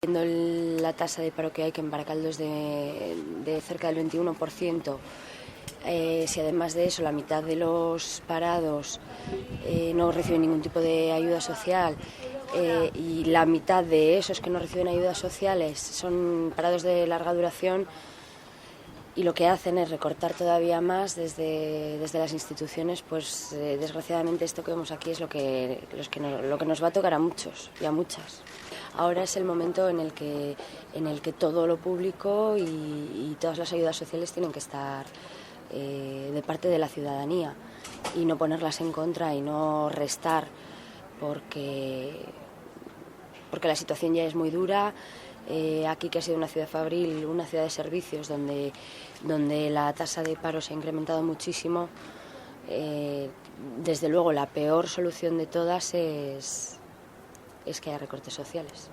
La tasa de paro que hay, que en Baracaldo es de cerca del 21%, si además de eso la mitad de los parados no reciben ningún tipo de ayuda social, y la mitad de esos que no reciben ayudas sociales son parados de larga duración, y lo que hacen es recortar todavía más desde las instituciones, pues desgraciadamente esto que vemos aquí es lo que nos va a tocar a muchos y a muchas. Ahora es el momento en el que todo lo público y todas las ayudas sociales tienen que estar de parte de la ciudadanía, y no ponerlas en contra y no restar, porque la situación ya es muy dura. Aquí, que ha sido una ciudad fabril, una ciudad de servicios, donde la tasa de paro se ha incrementado muchísimo, desde luego la peor solución de todas es que haya recortes sociales.